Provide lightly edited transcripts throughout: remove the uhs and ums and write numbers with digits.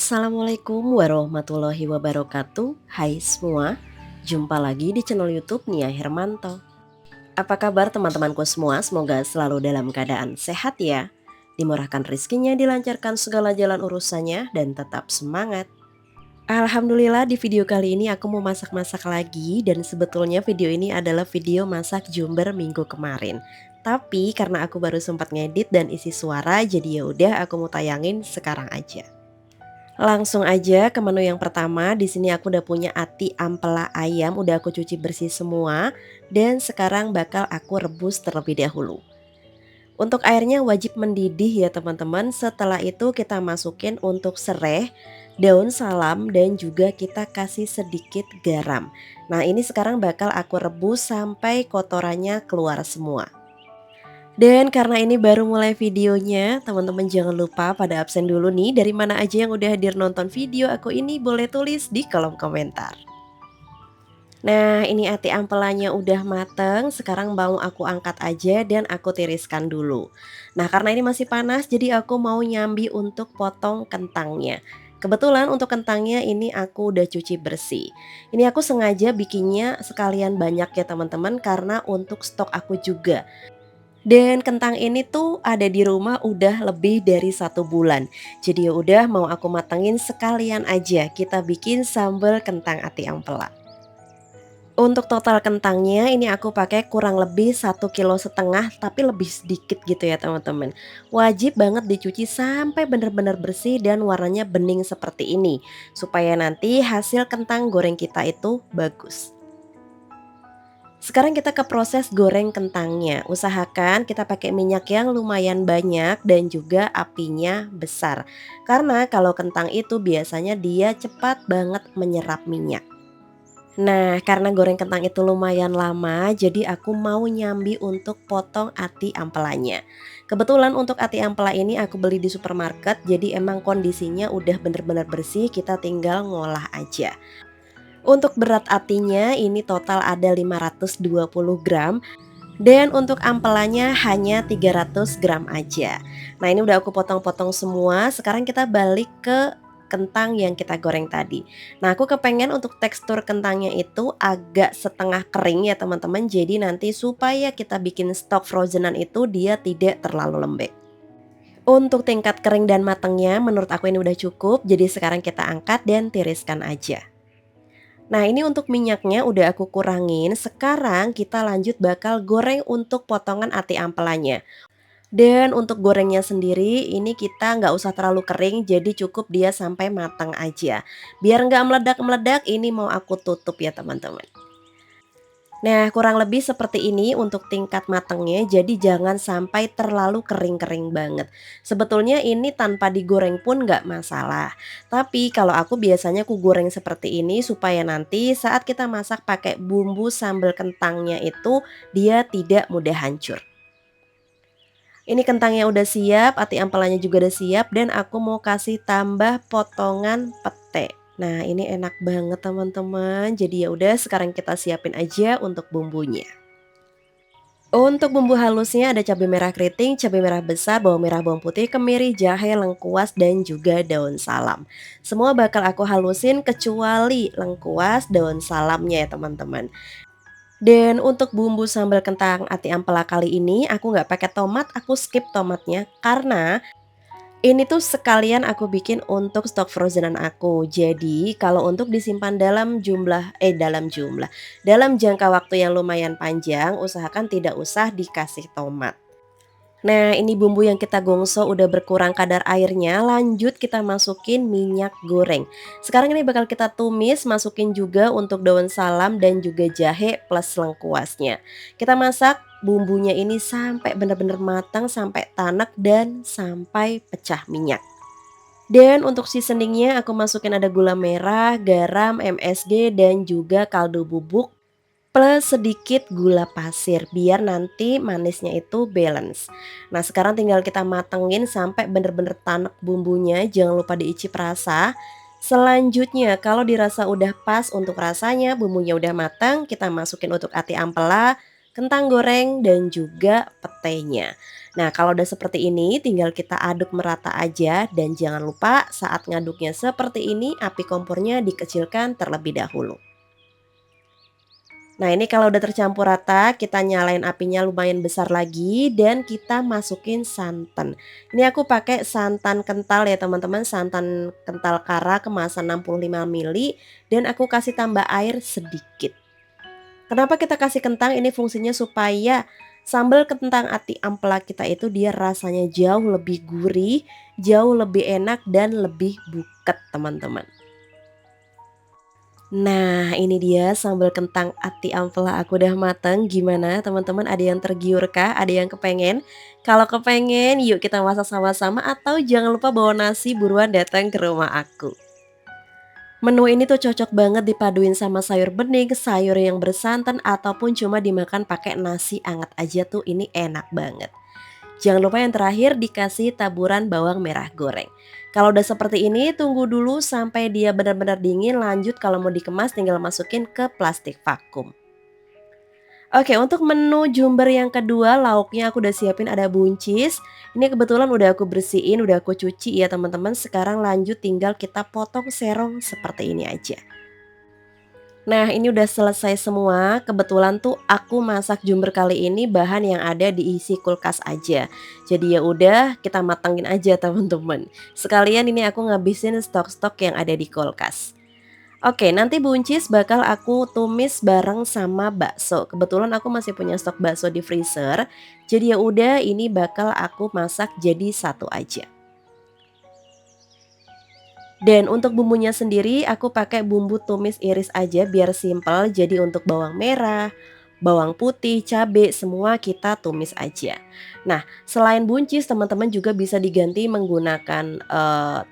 Assalamualaikum warahmatullahi wabarakatuh. Hai semua, jumpa lagi di channel YouTube Nia Hermanto. Apa kabar teman-temanku semua? Semoga selalu dalam keadaan sehat ya. Dimurahkan rezekinya, dilancarkan segala jalan urusannya, dan tetap semangat. Alhamdulillah di video kali ini aku mau masak-masak lagi, dan sebetulnya video ini adalah video masak Jumber minggu kemarin. Tapi karena aku baru sempat ngedit dan isi suara, jadi ya udah aku mau tayangin sekarang aja. Langsung aja ke menu yang pertama. Di sini aku udah punya ati ampela ayam, udah aku cuci bersih semua dan sekarang bakal aku rebus terlebih dahulu. Untuk airnya wajib mendidih ya teman-teman. Setelah itu kita masukin untuk serai, daun salam dan juga kita kasih sedikit garam. Nah, ini sekarang bakal aku rebus sampai kotorannya keluar semua. Dan karena ini baru mulai videonya, teman-teman jangan lupa pada absen dulu nih, dari mana aja yang udah hadir nonton video aku ini boleh tulis di kolom komentar. Nah, ini ati ampelanya udah mateng, sekarang mau aku angkat aja dan aku tiriskan dulu. Nah, karena ini masih panas jadi aku mau nyambi untuk potong kentangnya. Kebetulan untuk kentangnya ini aku udah cuci bersih. Ini aku sengaja bikinnya sekalian banyak ya teman-teman, karena untuk stok aku juga. Dan kentang ini tuh ada di rumah udah lebih dari 1 bulan. Jadi ya udah mau aku matengin sekalian aja kita bikin sambal kentang ati ampela. Untuk total kentangnya ini aku pakai kurang lebih 1,5 kg tapi lebih sedikit gitu ya teman-teman. Wajib banget dicuci sampai benar-benar bersih dan warnanya bening seperti ini, supaya nanti hasil kentang goreng kita itu bagus. Sekarang kita ke proses goreng kentangnya. Usahakan kita pakai minyak yang lumayan banyak dan juga apinya besar. Karena kalau kentang itu biasanya dia cepat banget menyerap minyak. Nah, karena goreng kentang itu lumayan lama, jadi aku mau nyambi untuk potong ati ampelanya. Kebetulan untuk ati ampela ini aku beli di supermarket, jadi emang kondisinya udah bener-bener bersih, kita tinggal ngolah aja. Untuk berat atinya ini total ada 520 gram dan untuk ampelanya hanya 300 gram aja. Nah, ini udah aku potong-potong semua. Sekarang kita balik ke kentang yang kita goreng tadi. Nah, aku kepengen untuk tekstur kentangnya itu agak setengah kering ya teman-teman. Jadi nanti supaya kita bikin stok frozenan itu dia tidak terlalu lembek. Untuk tingkat kering dan matangnya menurut aku ini udah cukup. Jadi sekarang kita angkat dan tiriskan aja. Nah, ini untuk minyaknya udah aku kurangin. Sekarang kita lanjut bakal goreng untuk potongan ati ampelanya. Dan untuk gorengnya sendiri ini kita nggak usah terlalu kering, jadi cukup dia sampai matang aja. Biar nggak meledak-meledak ini mau aku tutup ya teman-teman. Nah, kurang lebih seperti ini untuk tingkat matangnya, jadi jangan sampai terlalu kering-kering banget. Sebetulnya ini tanpa digoreng pun nggak masalah. Tapi kalau aku biasanya aku goreng seperti ini supaya nanti saat kita masak pakai bumbu sambal kentangnya itu dia tidak mudah hancur. Ini kentangnya udah siap, ati ampelanya juga udah siap dan aku mau kasih tambah potongan pete. Nah, ini enak banget teman-teman. Jadi ya udah sekarang kita siapin aja untuk bumbunya. Untuk bumbu halusnya ada cabai merah keriting, cabai merah besar, bawang merah, bawang putih, kemiri, jahe, lengkuas, dan juga daun salam. Semua bakal aku halusin kecuali lengkuas, daun salamnya ya teman-teman. Dan untuk bumbu sambal kentang ati ampela kali ini aku nggak pakai tomat, aku skip tomatnya karena ini tuh sekalian aku bikin untuk stok frozenan aku. Jadi kalau untuk disimpan dalam jangka waktu yang lumayan panjang, usahakan tidak usah dikasih tomat. Nah, ini bumbu yang kita gongso udah berkurang kadar airnya, lanjut kita masukin minyak goreng. Sekarang ini bakal kita tumis, masukin juga untuk daun salam dan juga jahe plus lengkuasnya. Kita masak bumbunya ini sampai benar-benar matang, sampai tanek dan sampai pecah minyak. Dan untuk seasoningnya aku masukin ada gula merah, garam, MSG dan juga kaldu bubuk plus sedikit gula pasir biar nanti manisnya itu balance. Nah, sekarang tinggal kita matengin sampai bener-bener tanek bumbunya, jangan lupa diicip rasa. Selanjutnya kalau dirasa udah pas untuk rasanya, bumbunya udah matang, kita masukin untuk ati ampela, kentang goreng, dan juga petenya. Nah, kalau udah seperti ini tinggal kita aduk merata aja dan jangan lupa saat ngaduknya seperti ini api kompornya dikecilkan terlebih dahulu. Nah, ini kalau udah tercampur rata, kita nyalain apinya lumayan besar lagi dan kita masukin santan. Ini aku pakai santan kental ya teman-teman, santan kental kara kemasan 65 ml dan aku kasih tambah air sedikit. Kenapa kita kasih kentang? Ini fungsinya supaya sambal kentang ati ampela kita itu dia rasanya jauh lebih gurih, jauh lebih enak dan lebih buket teman-teman. Nah, ini dia sambal kentang ati ampela aku udah mateng. Gimana teman-teman, ada yang tergiur kah? Ada yang kepengen? Kalau kepengen, yuk kita masak sama-sama atau jangan lupa bawa nasi buruan datang ke rumah aku. Menu ini tuh cocok banget dipaduin sama sayur bening, sayur yang bersantan ataupun cuma dimakan pakai nasi anget aja tuh ini enak banget. Jangan lupa yang terakhir dikasih taburan bawang merah goreng. Kalau udah seperti ini tunggu dulu sampai dia benar-benar dingin, lanjut kalau mau dikemas tinggal masukin ke plastik vakum. Oke, untuk menu jumber yang kedua lauknya aku udah siapin ada buncis. Ini kebetulan udah aku bersihin, udah aku cuci ya teman-teman. Sekarang lanjut tinggal kita potong serong seperti ini aja. Nah, ini udah selesai semua. Kebetulan tuh aku masak jumber kali ini bahan yang ada diisi kulkas aja. Jadi ya udah kita matangin aja teman-teman. Sekalian ini aku ngabisin stok-stok yang ada di kulkas. Oke, nanti buncis bakal aku tumis bareng sama bakso. Kebetulan aku masih punya stok bakso di freezer. Jadi ya udah ini bakal aku masak jadi satu aja. Dan untuk bumbunya sendiri aku pakai bumbu tumis iris aja biar simpel. Jadi untuk bawang merah, bawang putih, cabe semua kita tumis aja. Nah, selain buncis teman-teman juga bisa diganti menggunakan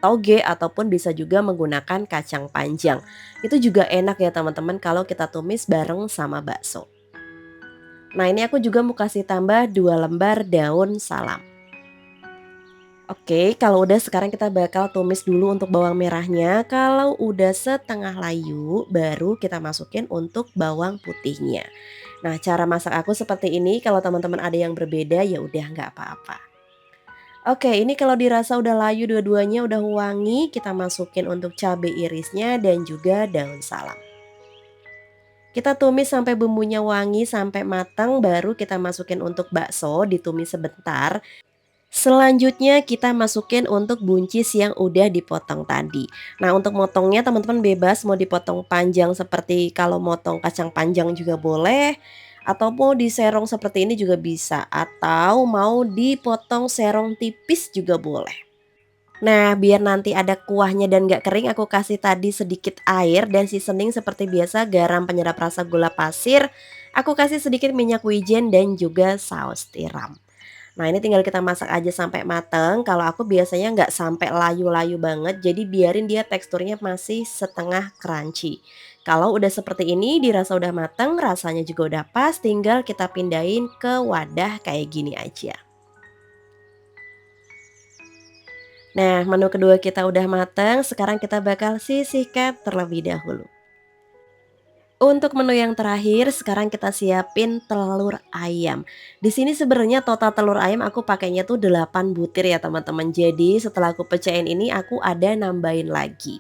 toge ataupun bisa juga menggunakan kacang panjang. Itu juga enak ya teman-teman kalau kita tumis bareng sama bakso. Nah, ini aku juga mau kasih tambah 2 lembar daun salam. Oke, kalau udah sekarang kita bakal tumis dulu untuk bawang merahnya. Kalau udah setengah layu, baru kita masukin untuk bawang putihnya. Nah, cara masak aku seperti ini. Kalau teman-teman ada yang berbeda, ya udah nggak apa-apa. Oke, ini kalau dirasa udah layu dua-duanya udah wangi, kita masukin untuk cabai irisnya dan juga daun salam. Kita tumis sampai bumbunya wangi sampai matang, baru kita masukin untuk bakso, ditumis sebentar. Selanjutnya kita masukin untuk buncis yang udah dipotong tadi. Nah, untuk motongnya teman-teman bebas mau dipotong panjang seperti kalau motong kacang panjang juga boleh, atau mau diserong seperti ini juga bisa, atau mau dipotong serong tipis juga boleh. Nah, biar nanti ada kuahnya dan gak kering aku kasih tadi sedikit air dan seasoning seperti biasa garam, penyedap rasa, gula pasir. Aku kasih sedikit minyak wijen dan juga saus tiram. Nah, ini tinggal kita masak aja sampai mateng. Kalau aku biasanya nggak sampai layu-layu banget, jadi biarin dia teksturnya masih setengah crunchy. Kalau udah seperti ini, dirasa udah mateng, rasanya juga udah pas, tinggal kita pindahin ke wadah kayak gini aja. Nah, menu kedua kita udah mateng, sekarang kita bakal sisihkan terlebih dahulu. Untuk menu yang terakhir, sekarang kita siapin telur ayam. Di sini sebenarnya total telur ayam aku pakainya tuh 8 butir ya teman-teman. Jadi setelah aku pecahin ini aku ada nambahin lagi.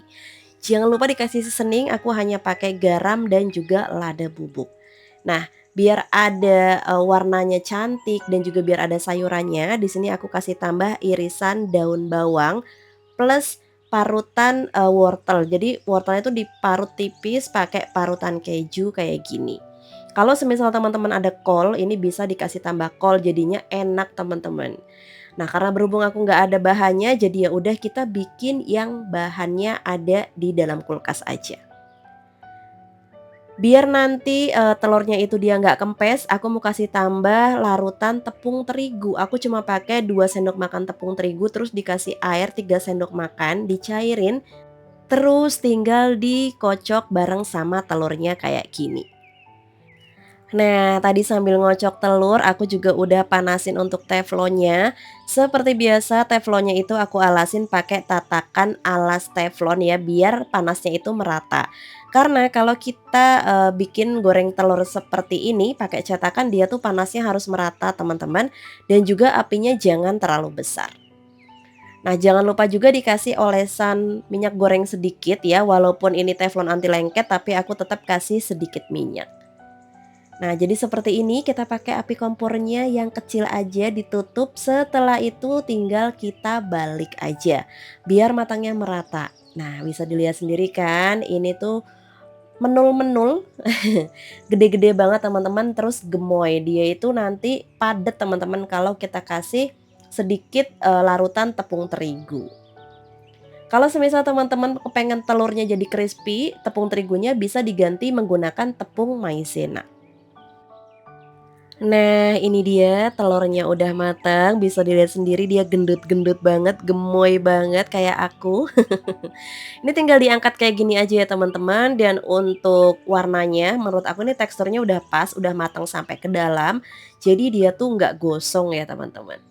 Jangan lupa dikasih seasoning, aku hanya pakai garam dan juga lada bubuk. Nah, biar ada warnanya cantik dan juga biar ada sayurannya, di sini aku kasih tambah irisan daun bawang plus parutan, wortel. Jadi wortelnya itu diparut tipis pakai parutan keju kayak gini. Kalau semisal teman-teman ada kol, ini bisa dikasih tambah kol jadinya enak teman-teman. Nah, karena berhubung aku nggak ada bahannya, jadi ya udah kita bikin yang bahannya ada di dalam kulkas aja. Biar nanti, telurnya itu dia nggak kempes, aku mau kasih tambah larutan tepung terigu. Aku cuma pakai 2 sendok makan tepung terigu, terus dikasih air 3 sendok makan, dicairin, terus tinggal dikocok bareng sama telurnya kayak gini. Nah, tadi sambil ngocok telur, aku juga udah panasin untuk teflonnya. Seperti biasa, teflonnya itu aku alasin pakai tatakan alas teflon ya, biar panasnya itu merata. Karena kalau kita bikin goreng telur seperti ini pakai cetakan, dia tuh panasnya harus merata, teman-teman, dan juga apinya jangan terlalu besar. Nah, jangan lupa juga dikasih olesan minyak goreng sedikit ya, walaupun ini teflon anti lengket, tapi aku tetap kasih sedikit minyak. Nah, jadi seperti ini kita pakai api kompornya yang kecil aja ditutup, setelah itu tinggal kita balik aja biar matangnya merata. Nah, bisa dilihat sendiri kan, ini tuh menul-menul, gede-gede banget teman-teman, terus gemoy. Dia itu nanti padat teman-teman kalau kita kasih sedikit larutan tepung terigu. Kalau semisal teman-teman kepengen telurnya jadi crispy, tepung terigunya bisa diganti menggunakan tepung maizena. Nah, ini dia telurnya udah matang, bisa dilihat sendiri dia gendut-gendut banget, gemoy banget kayak aku. Ini tinggal diangkat kayak gini aja ya teman-teman, dan untuk warnanya menurut aku ini teksturnya udah pas, udah matang sampai ke dalam, jadi dia tuh nggak gosong ya teman-teman.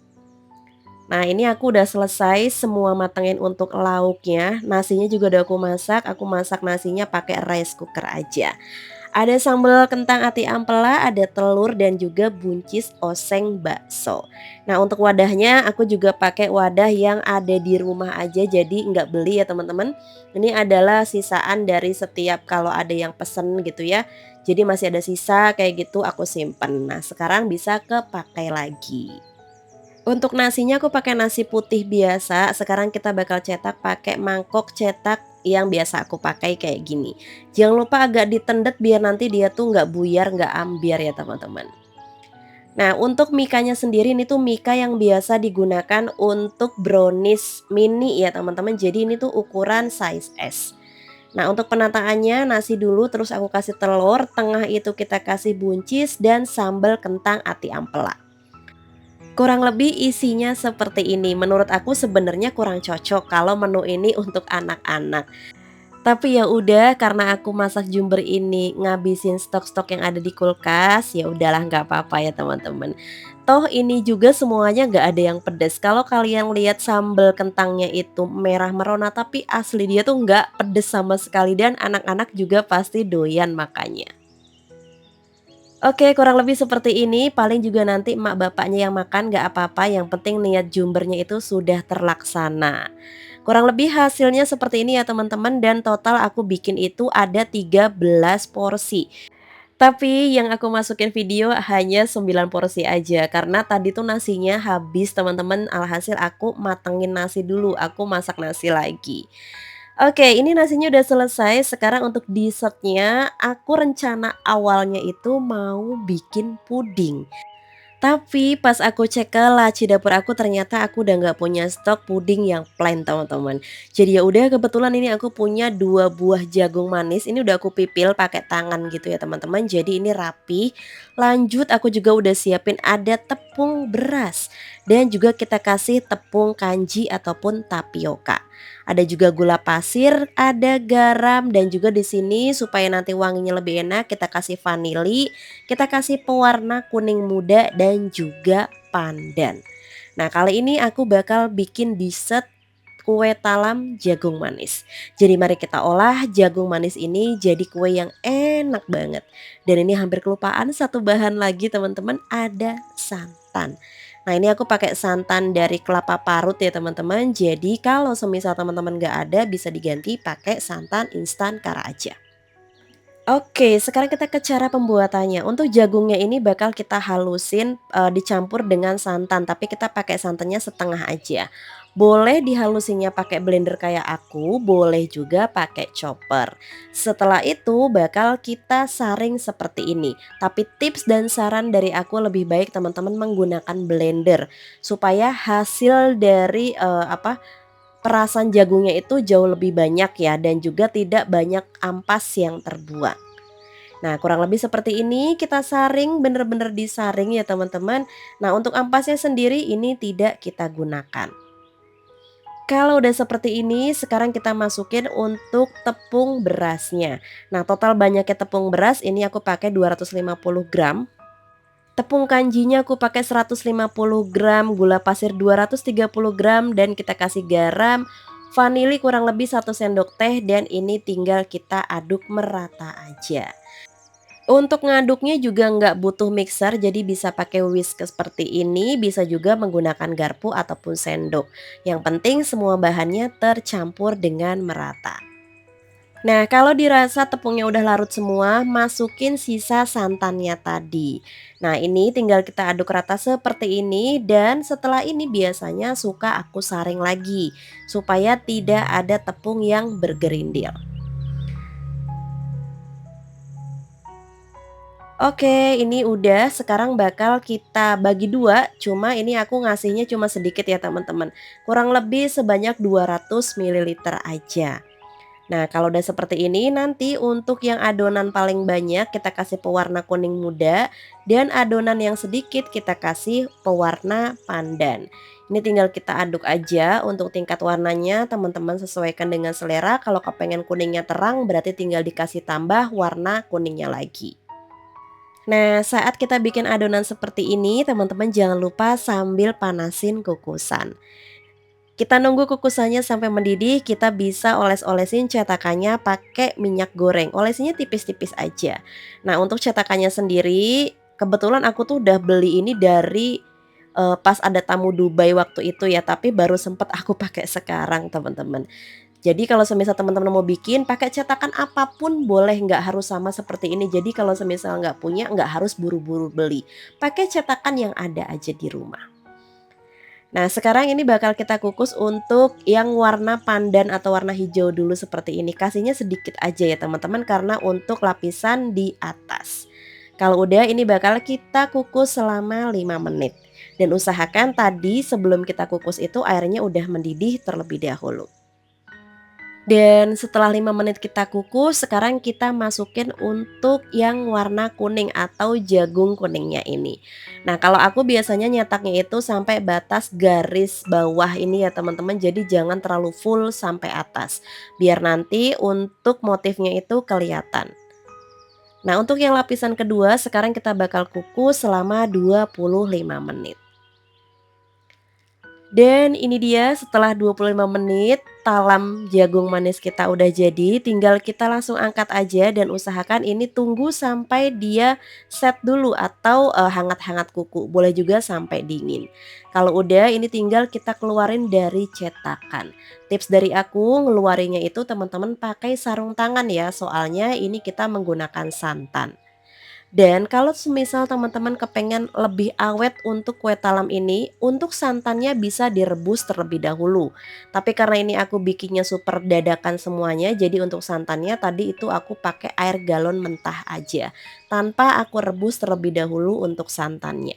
Nah, ini aku udah selesai semua matangin untuk lauknya, nasinya juga udah aku masak nasinya pakai rice cooker aja. Ada sambal kentang ati ampela, ada telur dan juga buncis oseng bakso. Nah, untuk wadahnya aku juga pakai wadah yang ada di rumah aja, jadi nggak beli ya teman-teman. Ini adalah sisaan dari setiap kalau ada yang pesen gitu ya. Jadi masih ada sisa kayak gitu aku simpen. Nah, sekarang bisa kepakai lagi. Untuk nasinya aku pakai nasi putih biasa, sekarang kita bakal cetak pakai mangkok cetak yang biasa aku pakai kayak gini. Jangan lupa agak ditendet biar nanti dia tuh nggak buyar, nggak ambiar ya teman-teman. Nah, untuk mikanya sendiri ini tuh mika yang biasa digunakan untuk brownies mini ya teman-teman. Jadi ini tuh ukuran size S. Nah, untuk penataannya nasi dulu, terus aku kasih telur, tengah itu kita kasih buncis dan sambal kentang ati ampela. Kurang lebih isinya seperti ini. Menurut aku sebenarnya kurang cocok kalau menu ini untuk anak-anak. Tapi ya udah, karena aku masak jumber ini ngabisin stok-stok yang ada di kulkas, ya udahlah nggak apa-apa ya teman-teman. Toh ini juga semuanya nggak ada yang pedes. Kalau kalian lihat sambal kentangnya itu merah merona, tapi asli dia tuh nggak pedes sama sekali, dan anak-anak juga pasti doyan makannya. Oke, kurang lebih seperti ini, paling juga nanti emak bapaknya yang makan nggak apa-apa, yang penting niat jumbernya itu sudah terlaksana. Kurang lebih hasilnya seperti ini ya teman-teman, dan total aku bikin itu ada 13 porsi. Tapi yang aku masukin video hanya 9 porsi aja, karena tadi tuh nasinya habis teman-teman, alhasil aku matengin nasi dulu, aku masak nasi lagi. Oke, ini nasinya udah selesai. Sekarang untuk dessertnya, aku rencana awalnya itu mau bikin puding. Tapi pas aku cek ke laci dapur aku, ternyata aku udah nggak punya stok puding yang plain teman-teman. Jadi ya udah, kebetulan ini aku punya 2 buah jagung manis. Ini udah aku pipil pakai tangan gitu ya teman-teman. Jadi ini rapi. Lanjut aku juga udah siapin ada tepung beras, dan juga kita kasih tepung kanji ataupun tapioka. Ada juga gula pasir, ada garam, dan juga di sini supaya nanti wanginya lebih enak kita kasih vanili, kita kasih pewarna kuning muda, dan juga pandan. Nah, kali ini aku bakal bikin dessert kue talam jagung manis. Jadi mari kita olah jagung manis ini jadi kue yang enak banget. Dan ini hampir kelupaan satu bahan lagi teman-teman, ada santan. Nah, ini aku pakai santan dari kelapa parut ya teman-teman. Jadi kalau semisal teman-teman gak ada, bisa diganti pakai santan instan Kara aja. Oke, sekarang kita ke cara pembuatannya. Untuk jagungnya ini bakal kita halusin, dicampur dengan santan, tapi kita pakai santannya setengah aja. Boleh dihalusinnya pakai blender kayak aku, boleh juga pakai chopper. Setelah itu bakal kita saring seperti ini. Tapi tips dan saran dari aku, lebih baik teman-teman menggunakan blender supaya hasil dari, perasan jagungnya itu jauh lebih banyak ya, dan juga tidak banyak ampas yang terbuang. Nah, kurang lebih seperti ini kita saring, bener-bener disaring ya teman-teman. Nah, untuk ampasnya sendiri ini tidak kita gunakan. Kalau udah seperti ini, sekarang kita masukin untuk tepung berasnya. Nah, total banyaknya tepung beras ini aku pakai 250 gram. Tepung kanjinya aku pakai 150 gram, gula pasir 230 gram, dan kita kasih garam, vanili kurang lebih 1 sendok teh, dan ini tinggal kita aduk merata aja. Untuk ngaduknya juga nggak butuh mixer, jadi bisa pakai whisk seperti ini, bisa juga menggunakan garpu ataupun sendok. Yang penting semua bahannya tercampur dengan merata. Nah, kalau dirasa tepungnya udah larut semua, masukin sisa santannya tadi. Nah, ini tinggal kita aduk rata seperti ini, dan setelah ini biasanya suka aku saring lagi supaya tidak ada tepung yang bergerindil. Oke, ini udah, sekarang bakal kita bagi dua, cuma ini aku ngasihnya cuma sedikit ya teman-teman. Kurang lebih sebanyak 200 mililiter aja. Nah, kalau udah seperti ini, nanti untuk yang adonan paling banyak kita kasih pewarna kuning muda, dan adonan yang sedikit kita kasih pewarna pandan. Ini tinggal kita aduk aja. Untuk tingkat warnanya teman-teman sesuaikan dengan selera. Kalau kepengen kuningnya terang, berarti tinggal dikasih tambah warna kuningnya lagi. Nah, saat kita bikin adonan seperti ini, teman-teman jangan lupa sambil panasin kukusan. Kita nunggu kukusannya sampai mendidih, kita bisa oles-olesin cetakannya pakai minyak goreng. Olesinya tipis-tipis aja. Nah, untuk cetakannya sendiri, kebetulan aku tuh udah beli ini dari pas ada tamu Dubai waktu itu ya, tapi baru sempet aku pakai sekarang, teman-teman. Jadi kalau semisal teman-teman mau bikin, pakai cetakan apapun boleh, nggak harus sama seperti ini. Jadi kalau semisal nggak punya, nggak harus buru-buru beli. Pakai cetakan yang ada aja di rumah. Nah, sekarang ini bakal kita kukus untuk yang warna pandan atau warna hijau dulu seperti ini. Kasihnya sedikit aja ya teman-teman, karena untuk lapisan di atas. Kalau udah, ini bakal kita kukus selama 5 menit. Dan usahakan tadi sebelum kita kukus itu airnya udah mendidih terlebih dahulu. Dan setelah 5 menit kita kukus, sekarang kita masukin untuk yang warna kuning atau jagung kuningnya ini. Nah, kalau aku biasanya nyetaknya itu sampai batas garis bawah ini ya teman-teman, jadi jangan terlalu full sampai atas. Biar nanti untuk motifnya itu kelihatan. Nah, untuk yang lapisan kedua sekarang kita bakal kukus selama 25 menit. Dan ini dia setelah 25 menit talam jagung manis kita udah jadi, tinggal kita langsung angkat aja dan usahakan ini tunggu sampai dia set dulu atau hangat-hangat kuku, boleh juga sampai dingin. Kalau udah ini tinggal kita keluarin dari cetakan. Tips dari aku ngeluarinnya itu teman-teman pakai sarung tangan ya, soalnya ini kita menggunakan santan. Dan kalau semisal teman-teman kepengen lebih awet untuk kue talam ini, untuk santannya bisa direbus terlebih dahulu. Tapi karena ini aku bikinnya super dadakan semuanya, jadi untuk santannya tadi itu aku pakai air galon mentah aja, tanpa aku rebus terlebih dahulu untuk santannya.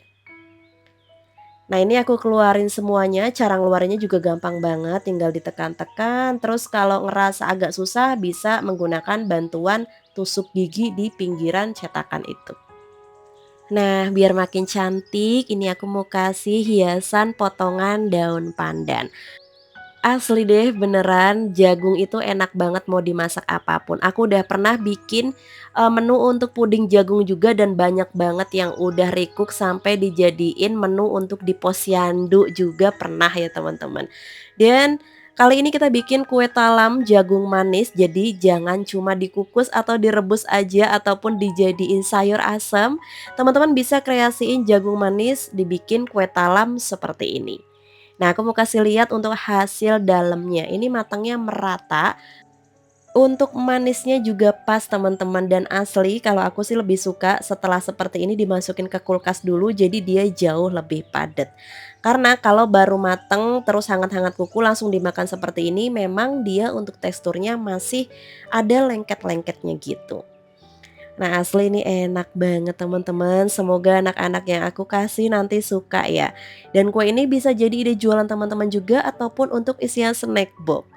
Nah, ini aku keluarin semuanya, cara ngeluarinnya juga gampang banget, tinggal ditekan-tekan, terus kalau ngerasa agak susah bisa menggunakan bantuan tusuk gigi di pinggiran cetakan itu. Nah, biar makin cantik, ini aku mau kasih hiasan potongan daun pandan. Asli deh, beneran jagung itu enak banget mau dimasak apapun. Aku udah pernah bikin menu untuk puding jagung juga, dan banyak banget yang udah recook sampai dijadiin menu untuk di posyandu juga pernah ya teman-teman. Dan kali ini kita bikin kue talam jagung manis, jadi jangan cuma dikukus atau direbus aja ataupun dijadiin sayur asam. Teman-teman bisa kreasiin jagung manis dibikin kue talam seperti ini. Nah, aku mau kasih lihat untuk hasil dalamnya. Ini matangnya merata. Untuk manisnya juga pas teman-teman, dan asli kalau aku sih lebih suka setelah seperti ini dimasukin ke kulkas dulu, jadi dia jauh lebih padat. Karena kalau baru mateng terus hangat-hangat kuku langsung dimakan seperti ini, memang dia untuk teksturnya masih ada lengket-lengketnya gitu. Nah, asli ini enak banget teman-teman, semoga anak-anak yang aku kasih nanti suka ya. Dan kue ini bisa jadi ide jualan teman-teman juga ataupun untuk isian snack box.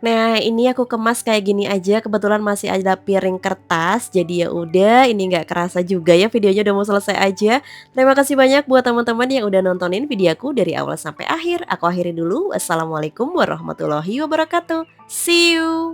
Nah, ini aku kemas kayak gini aja, kebetulan masih ada piring kertas, jadi ya udah, ini nggak kerasa juga ya videonya udah mau selesai aja. Terima kasih banyak buat teman-teman yang udah nontonin videoku dari awal sampai akhir. Aku akhiri dulu. Wassalamualaikum warahmatullahi wabarakatuh. See you.